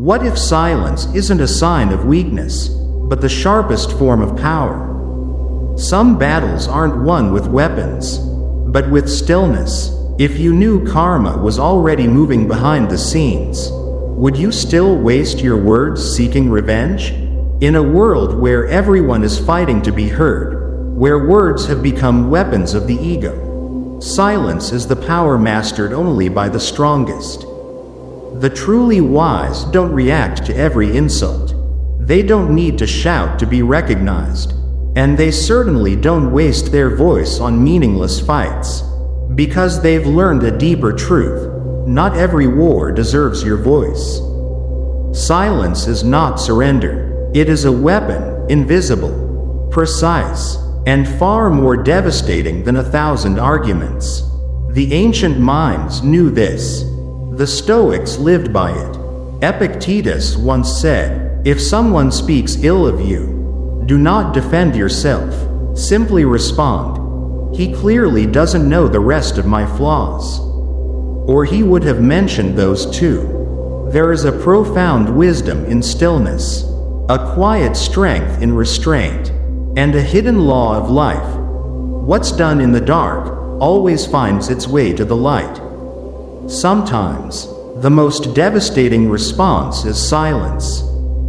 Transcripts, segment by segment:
What if silence isn't a sign of weakness, but the sharpest form of power? Some battles aren't won with weapons, but with stillness. If you knew karma was already moving behind the scenes, would you still waste your words seeking revenge? In a world where everyone is fighting to be heard, where words have become weapons of the ego, silence is the power mastered only by the strongest. The truly wise don't react to every insult. They don't need to shout to be recognized. And they certainly don't waste their voice on meaningless fights. Because they've learned a deeper truth. Not every war deserves your voice. Silence is not surrender. It is a weapon, invisible, precise, and far more devastating than 1,000 arguments. The ancient minds knew this. The Stoics lived by it. Epictetus once said, "If someone speaks ill of you, do not defend yourself. Simply respond. He clearly doesn't know the rest of my flaws." Or he would have mentioned those too. There is a profound wisdom in stillness, a quiet strength in restraint, and a hidden law of life. What's done in the dark always finds its way to the light. Sometimes, the most devastating response is silence.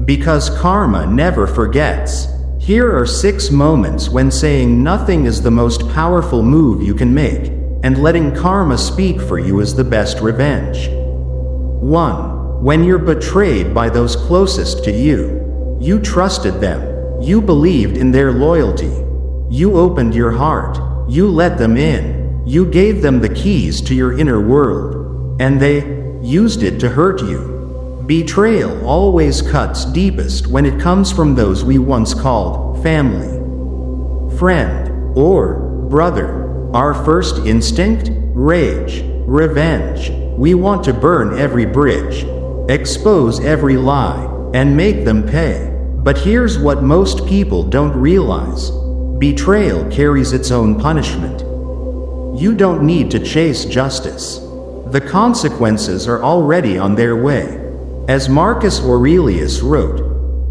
Because karma never forgets. Here are 6 moments when saying nothing is the most powerful move you can make, and letting karma speak for you is the best revenge. 1. When you're betrayed by those closest to you. You trusted them. You believed in their loyalty. You opened your heart. You let them in. You gave them the keys to your inner world. And they used it to hurt you. Betrayal always cuts deepest when it comes from those we once called family, friend, or brother. Our first instinct? Rage, revenge. We want to burn every bridge, expose every lie, and make them pay. But here's what most people don't realize. Betrayal carries its own punishment. You don't need to chase justice. The consequences are already on their way. As Marcus Aurelius wrote,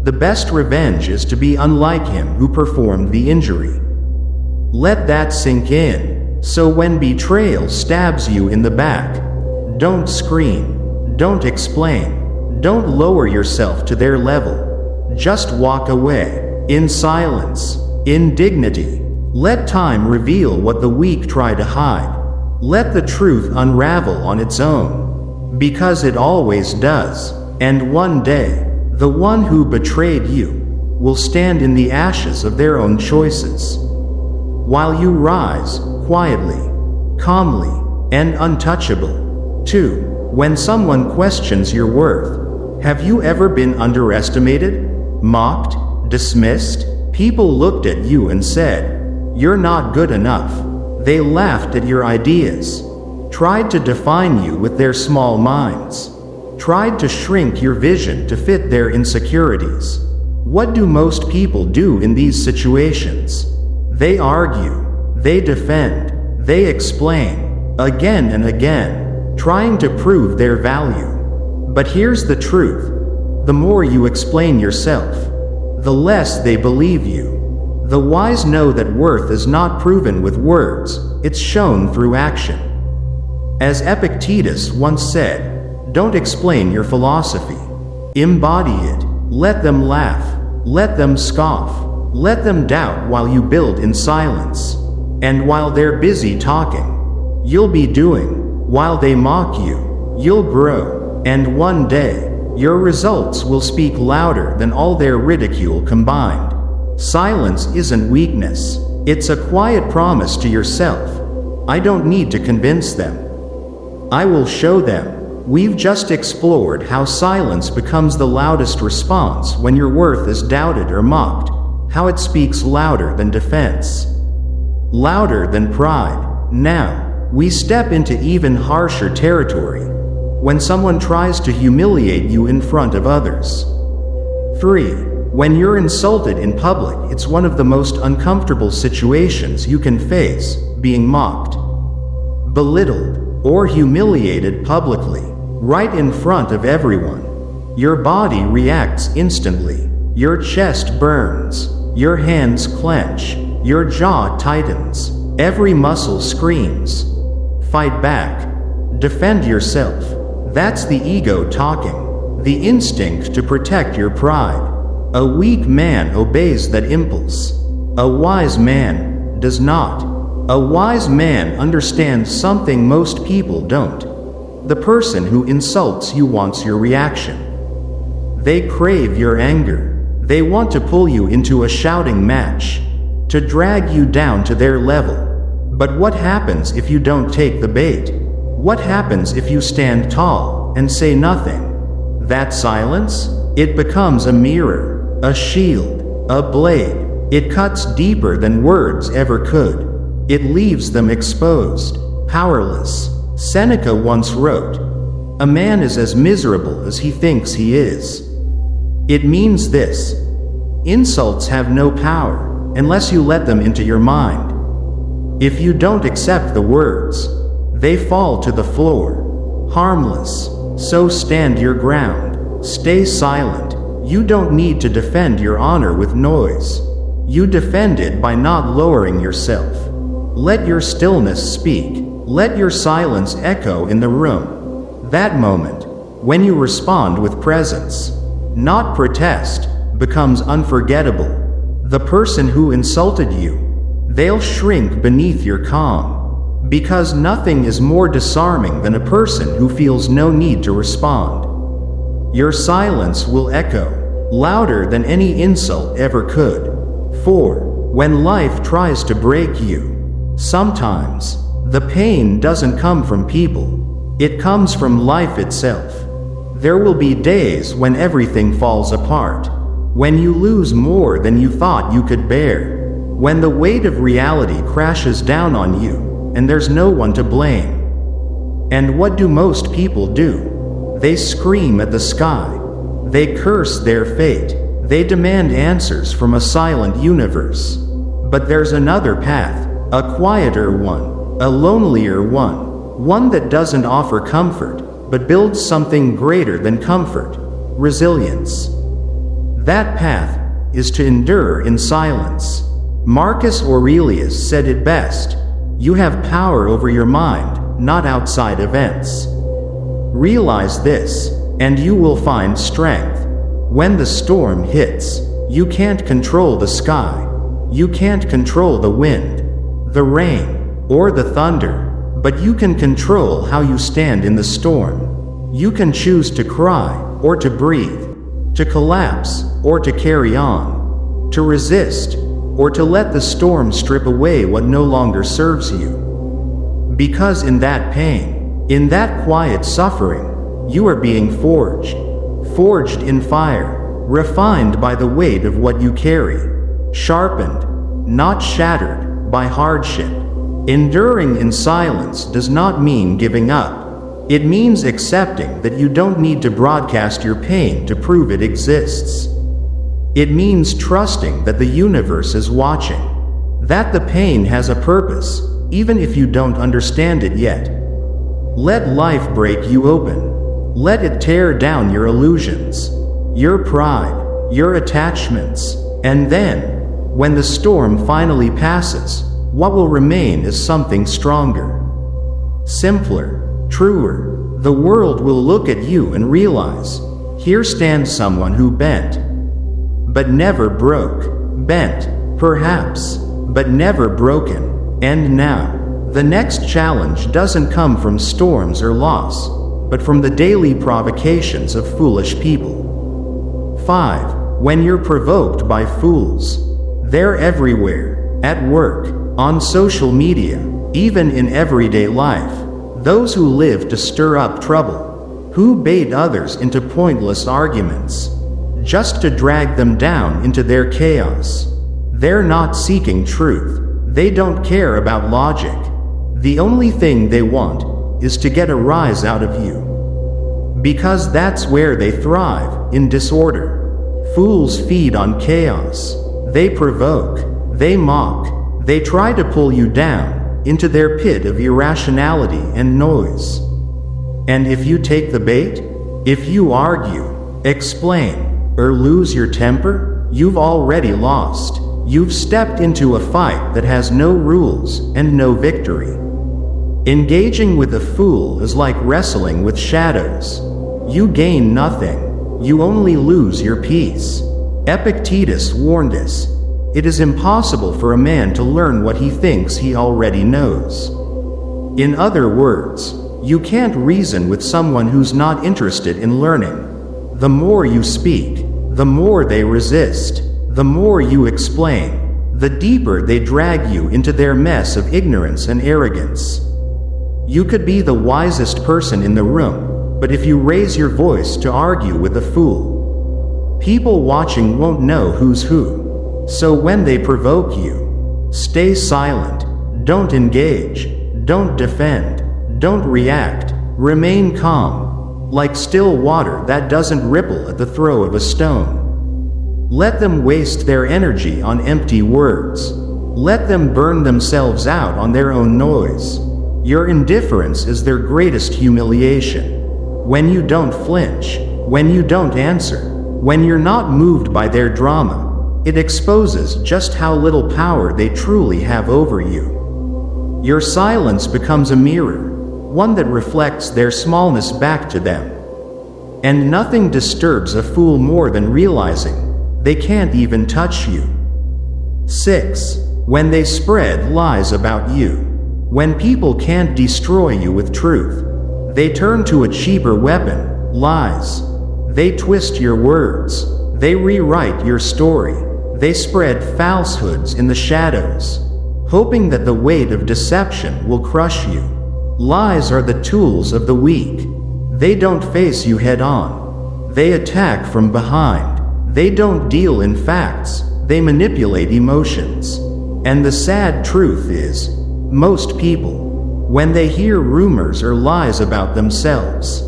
the best revenge is to be unlike him who performed the injury. Let that sink in. So when betrayal stabs you in the back, don't scream, don't explain, don't lower yourself to their level. Just walk away, in silence, in dignity. Let time reveal what the weak try to hide. Let the truth unravel on its own. Because it always does. And one day, the one who betrayed you will stand in the ashes of their own choices. While you rise, quietly, calmly, and untouchable. 2. When someone questions your worth. Have you ever been underestimated? Mocked? Dismissed? People looked at you and said, "You're not good enough." They laughed at your ideas. Tried to define you with their small minds. Tried to shrink your vision to fit their insecurities. What do most people do in these situations? They argue, they defend, they explain, again and again, trying to prove their value. But here's the truth. The more you explain yourself, the less they believe you. The wise know that worth is not proven with words, it's shown through action. As Epictetus once said, don't explain your philosophy. Embody it. Let them laugh. Let them scoff. Let them doubt while you build in silence. And while they're busy talking, you'll be doing. While they mock you, you'll grow. And one day, your results will speak louder than all their ridicule combined. Silence isn't weakness. It's a quiet promise to yourself. I don't need to convince them. I will show them. We've just explored how silence becomes the loudest response when your worth is doubted or mocked, how it speaks louder than defense, louder than pride. Now, we step into even harsher territory, when someone tries to humiliate you in front of others. 3. When you're insulted in public, it's one of the most uncomfortable situations you can face, being mocked, belittled, or humiliated publicly, right in front of everyone. Your body reacts instantly. Your chest burns. Your hands clench. Your jaw tightens. Every muscle screams. Fight back. Defend yourself. That's the ego talking. The instinct to protect your pride. A weak man obeys that impulse. A wise man does not. A wise man understands something most people don't. The person who insults you wants your reaction. They crave your anger. They want to pull you into a shouting match, to drag you down to their level. But what happens if you don't take the bait? What happens if you stand tall and say nothing? That silence? It becomes a mirror, a shield, a blade. It cuts deeper than words ever could. It leaves them exposed, powerless. Seneca once wrote, "A man is as miserable as he thinks he is." It means this: insults have no power unless you let them into your mind. If you don't accept the words, they fall to the floor, harmless. So stand your ground. Stay silent. You don't need to defend your honor with noise. You defend it by not lowering yourself. Let your stillness speak. Let your silence echo in the room. That moment, when you respond with presence, not protest, becomes unforgettable. The person who insulted you, they'll shrink beneath your calm. Because nothing is more disarming than a person who feels no need to respond. Your silence will echo, louder than any insult ever could. 4. When life tries to break you, sometimes, the pain doesn't come from people. It comes from life itself. There will be days when everything falls apart. When you lose more than you thought you could bear. When the weight of reality crashes down on you, and there's no one to blame. And what do most people do? They scream at the sky. They curse their fate. They demand answers from a silent universe. But there's another path, a quieter one, a lonelier one that doesn't offer comfort, but builds something greater than comfort: resilience. That path is to endure in silence. Marcus Aurelius said it best: you have power over your mind, not outside events. Realize this, and you will find strength. When the storm hits, you can't control the sky. You can't control the wind, the rain, or the thunder, but you can control how you stand in the storm. You can choose to cry, or to breathe, to collapse, or to carry on, to resist, or to let the storm strip away what no longer serves you. Because in that pain, in that quiet suffering, you are being forged in fire, refined by the weight of what you carry, sharpened, not shattered, by hardship. Enduring in silence does not mean giving up. It means accepting that you don't need to broadcast your pain to prove it exists. It means trusting that the universe is watching, that the pain has a purpose, even if you don't understand it yet. Let life break you open. Let it tear down your illusions, your pride, your attachments, and then, when the storm finally passes, what will remain is something stronger, simpler, truer. The world will look at you and realize, here stands someone who bent, but never broke, bent, perhaps, but never broken. And now, the next challenge doesn't come from storms or loss, but from the daily provocations of foolish people. 5. When you're provoked by fools, they're everywhere, at work, on social media, even in everyday life. Those who live to stir up trouble, who bait others into pointless arguments, just to drag them down into their chaos. They're not seeking truth. They don't care about logic. The only thing they want is to get a rise out of you. Because that's where they thrive, in disorder. Fools feed on chaos. They provoke. They mock. They try to pull you down into their pit of irrationality and noise. And if you take the bait, if you argue, explain, or lose your temper, you've already lost. You've stepped into a fight that has no rules and no victory. Engaging with a fool is like wrestling with shadows. You gain nothing. You only lose your peace. Epictetus warned us. It is impossible for a man to learn what he thinks he already knows. In other words, you can't reason with someone who's not interested in learning. The more you speak, the more they resist. The more you explain, the deeper they drag you into their mess of ignorance and arrogance. You could be the wisest person in the room, but if you raise your voice to argue with a fool, people watching won't know who's who. So when they provoke you, stay silent, don't engage, don't defend, don't react, remain calm, like still water that doesn't ripple at the throw of a stone. Let them waste their energy on empty words. Let them burn themselves out on their own noise. Your indifference is their greatest humiliation. When you don't flinch, when you don't answer, when you're not moved by their drama, it exposes just how little power they truly have over you. Your silence becomes a mirror, one that reflects their smallness back to them. And nothing disturbs a fool more than realizing they can't even touch you. 6. When they spread lies about you. When people can't destroy you with truth, they turn to a cheaper weapon, lies. They twist your words. They rewrite your story. They spread falsehoods in the shadows, hoping that the weight of deception will crush you. Lies are the tools of the weak. They don't face you head on. They attack from behind. They don't deal in facts. They manipulate emotions. And the sad truth is, most people, when they hear rumors or lies about themselves,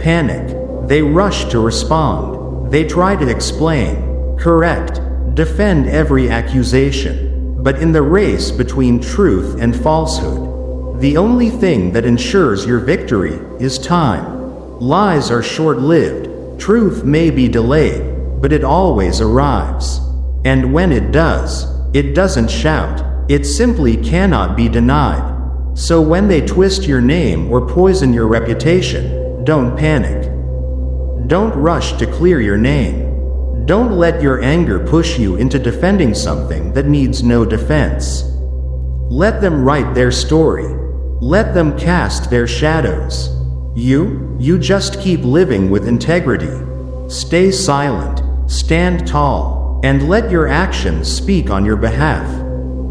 panic. They rush to respond. They try to explain, correct, defend every accusation. But in the race between truth and falsehood, the only thing that ensures your victory is time. Lies are short-lived. Truth may be delayed, but it always arrives. And when it does, it doesn't shout. It simply cannot be denied. So when they twist your name or poison your reputation, don't panic. Don't rush to clear your name. Don't let your anger push you into defending something that needs no defense. Let them write their story. Let them cast their shadows. You just keep living with integrity. Stay silent, stand tall, and let your actions speak on your behalf.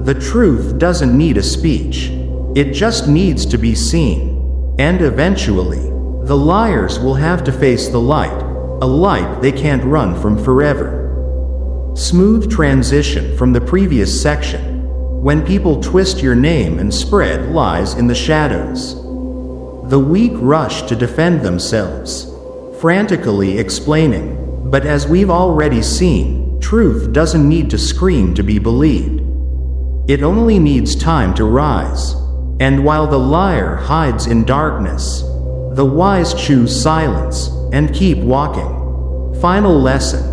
The truth doesn't need a speech. It just needs to be seen. And eventually, the liars will have to face the light, a light they can't run from forever. Smooth transition from the previous section. When people twist your name and spread lies in the shadows, the weak rush to defend themselves, frantically explaining. But as we've already seen, truth doesn't need to scream to be believed. It only needs time to rise. And while the liar hides in darkness, the wise choose silence and keep walking. Final lesson.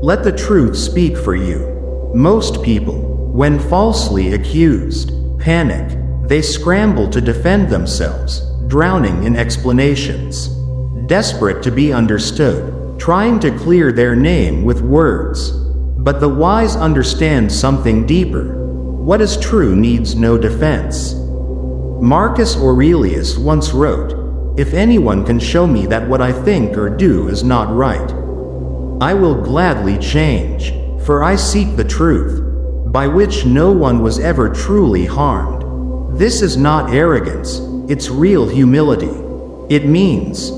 Let the truth speak for you. Most people, when falsely accused, panic. They scramble to defend themselves, drowning in explanations. Desperate to be understood, trying to clear their name with words. But the wise understand something deeper. What is true needs no defense. Marcus Aurelius once wrote, "If anyone can show me that what I think or do is not right, I will gladly change, for I seek the truth, by which no one was ever truly harmed." This is not arrogance, it's real humility. It means,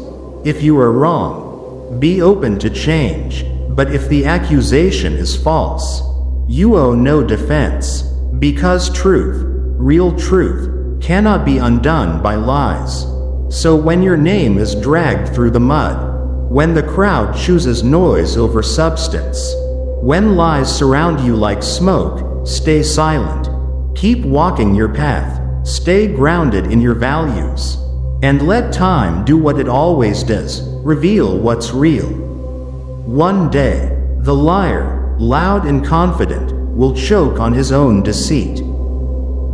if you are wrong, be open to change, but if the accusation is false, you owe no defense. Because truth, real truth, cannot be undone by lies. So when your name is dragged through the mud, when the crowd chooses noise over substance, when lies surround you like smoke, stay silent. Keep walking your path, stay grounded in your values, and let time do what it always does, reveal what's real. One day, the liar, loud and confident, will choke on his own deceit.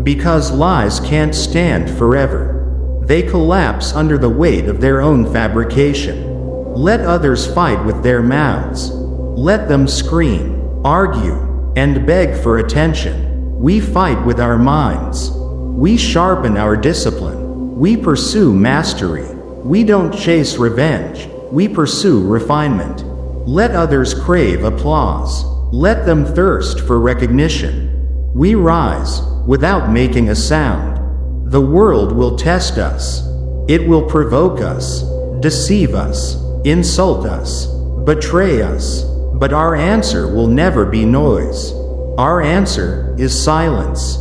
Because lies can't stand forever. They collapse under the weight of their own fabrication. Let others fight with their mouths. Let them scream, argue, and beg for attention. We fight with our minds. We sharpen our discipline. We pursue mastery. We don't chase revenge. We pursue refinement. Let others crave applause. Let them thirst for recognition. We rise, without making a sound. The world will test us. It will provoke us, deceive us, insult us, betray us. But our answer will never be noise. Our answer is silence.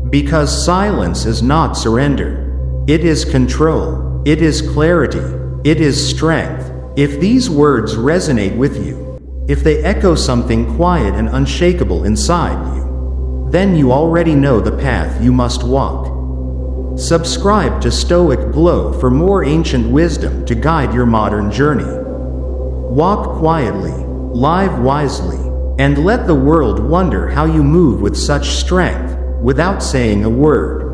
Because silence is not surrender. It is control. It is clarity. It is strength. If these words resonate with you, if they echo something quiet and unshakable inside you, then you already know the path you must walk. Subscribe to Stoic Glow for more ancient wisdom to guide your modern journey. Walk quietly, live wisely, and let the world wonder how you move with such strength, without saying a word.